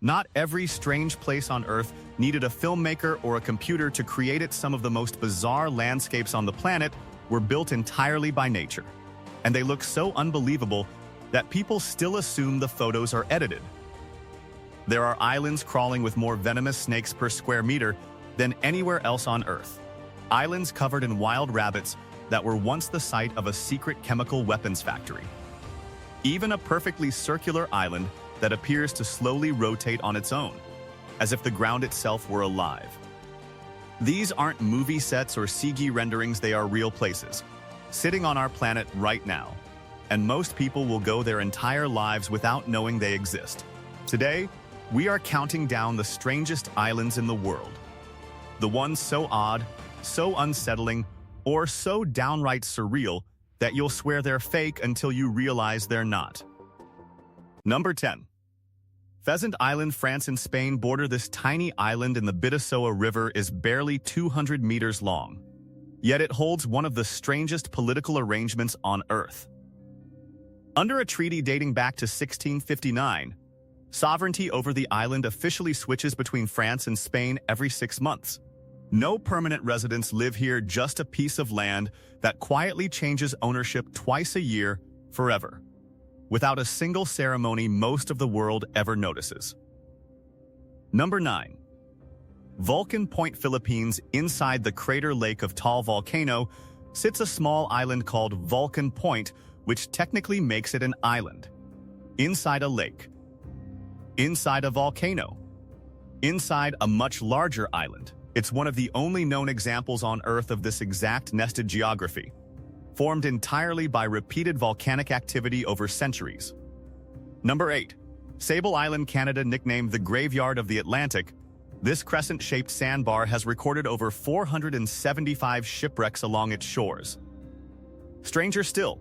Not every strange place on Earth needed a filmmaker or a computer to create it. Some of the most bizarre landscapes on the planet were built entirely by nature. And they look so unbelievable that people still assume the photos are edited. There are islands crawling with more venomous snakes per square meter than anywhere else on Earth. Islands covered in wild rabbits that were once the site of a secret chemical weapons factory. Even a perfectly circular island that appears to slowly rotate on its own, as if the ground itself were alive. These aren't movie sets or CG renderings, they are real places, sitting on our planet right now. And most people will go their entire lives without knowing they exist. Today, we are counting down the strangest islands in the world. The ones so odd, so unsettling, or so downright surreal that you'll swear they're fake until you realize they're not. Number 10. Pheasant Island, France and Spain border. This tiny island in the Bidasoa River is barely 200 meters long, yet it holds one of the strangest political arrangements on Earth. Under a treaty dating back to 1659, sovereignty over the island officially switches between France and Spain every 6 months. No permanent residents live here, just a piece of land that quietly changes ownership twice a year, forever, without a single ceremony most of the world ever notices. Number 9. Vulcan Point, Philippines. Inside the crater lake of Taal volcano sits a small island called Vulcan Point, which technically makes it an island. Inside a lake. Inside a volcano. Inside a much larger island. It's one of the only known examples on Earth of this exact nested geography, formed entirely by repeated volcanic activity over centuries. Number 8. Sable Island, Canada. Nicknamed the Graveyard of the Atlantic, this crescent-shaped sandbar has recorded over 475 shipwrecks along its shores. Stranger still,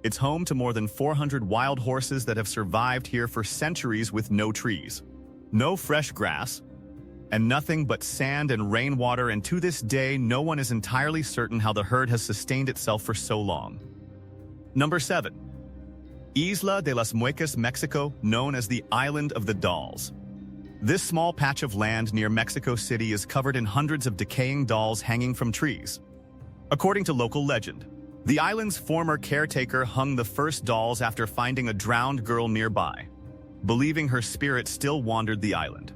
it's home to more than 400 wild horses that have survived here for centuries with no trees, no fresh grass, and nothing but sand and rainwater, and to this day, no one is entirely certain how the herd has sustained itself for so long. Number 7. Isla de las Muecas, Mexico, known as the Island of the Dolls. This small patch of land near Mexico City is covered in hundreds of decaying dolls hanging from trees. According to local legend, the island's former caretaker hung the first dolls after finding a drowned girl nearby, believing her spirit still wandered the island.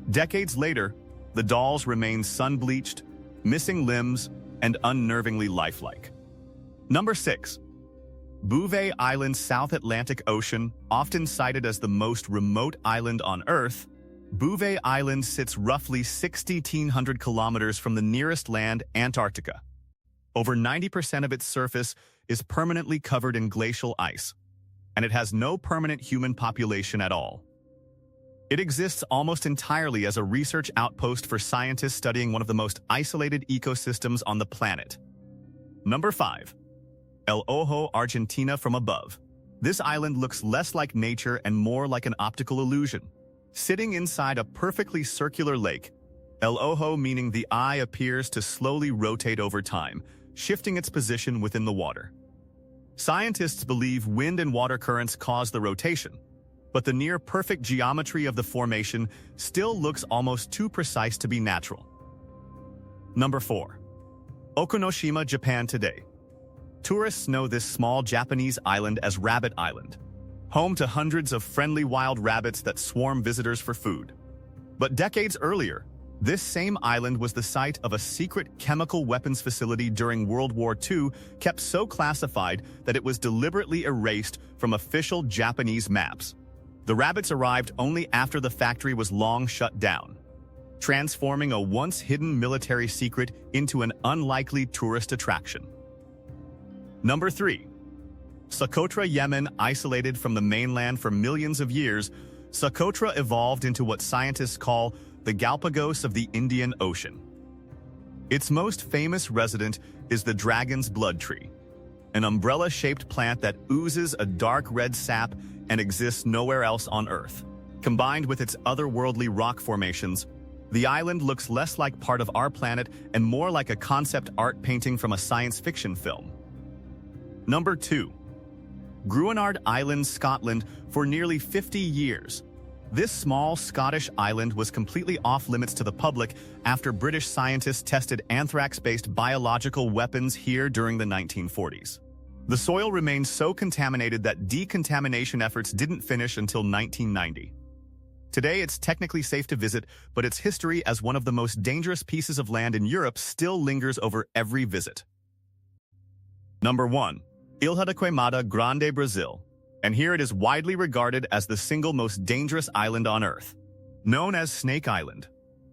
Decades later, the dolls remain sun-bleached, missing limbs, and unnervingly lifelike. Number 6. Bouvet Island, South Atlantic Ocean. Often cited as the most remote island on Earth, Bouvet Island sits roughly 1,600 kilometers from the nearest land, Antarctica. Over 90% of its surface is permanently covered in glacial ice, and it has no permanent human population at all. It exists almost entirely as a research outpost for scientists studying one of the most isolated ecosystems on the planet. Number 5. El Ojo, Argentina. From above, this island looks less like nature and more like an optical illusion. Sitting inside a perfectly circular lake, El Ojo, meaning the eye, appears to slowly rotate over time, shifting its position within the water. Scientists believe wind and water currents cause the rotation, but the near-perfect geometry of the formation still looks almost too precise to be natural. Number 4. Okunoshima, Japan. Today, tourists know this small Japanese island as Rabbit Island, home to hundreds of friendly wild rabbits that swarm visitors for food. But decades earlier, this same island was the site of a secret chemical weapons facility during World War II, kept so classified that it was deliberately erased from official Japanese maps. The rabbits arrived only after the factory was long shut down, transforming a once-hidden military secret into an unlikely tourist attraction. Number 3. Socotra, Yemen. Isolated from the mainland for millions of years, Socotra evolved into what scientists call the Galapagos of the Indian Ocean. Its most famous resident is the dragon's blood tree, an umbrella-shaped plant that oozes a dark red sap and exists nowhere else on Earth. Combined with its otherworldly rock formations, the island looks less like part of our planet and more like a concept art painting from a science fiction film. Number 2. Gruinard Island, Scotland. For nearly 50 years, This small Scottish island was completely off-limits to the public after British scientists tested anthrax-based biological weapons here during the 1940s. The soil remained so contaminated that decontamination efforts didn't finish until 1990. Today, it's technically safe to visit, but its history as one of the most dangerous pieces of land in Europe still lingers over every visit. Number 1. Ilha da Queimada Grande, Brazil. And here it is widely regarded as the single most dangerous island on Earth. Known as Snake Island,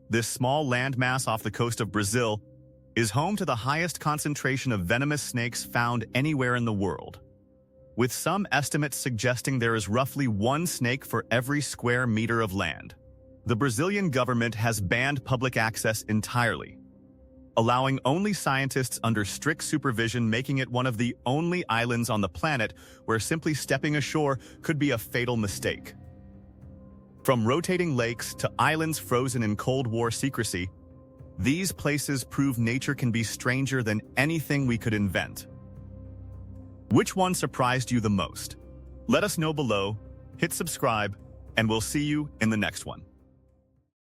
this small landmass off the coast of Brazil is home to the highest concentration of venomous snakes found anywhere in the world, with some estimates suggesting there is roughly 1 snake for every square meter of land. The Brazilian government has banned public access entirely, allowing only scientists under strict supervision, making it one of the only islands on the planet where simply stepping ashore could be a fatal mistake. From rotating lakes to islands frozen in Cold War secrecy, these places prove nature can be stranger than anything we could invent. Which one surprised you the most? Let us know below, hit subscribe, and we'll see you in the next one.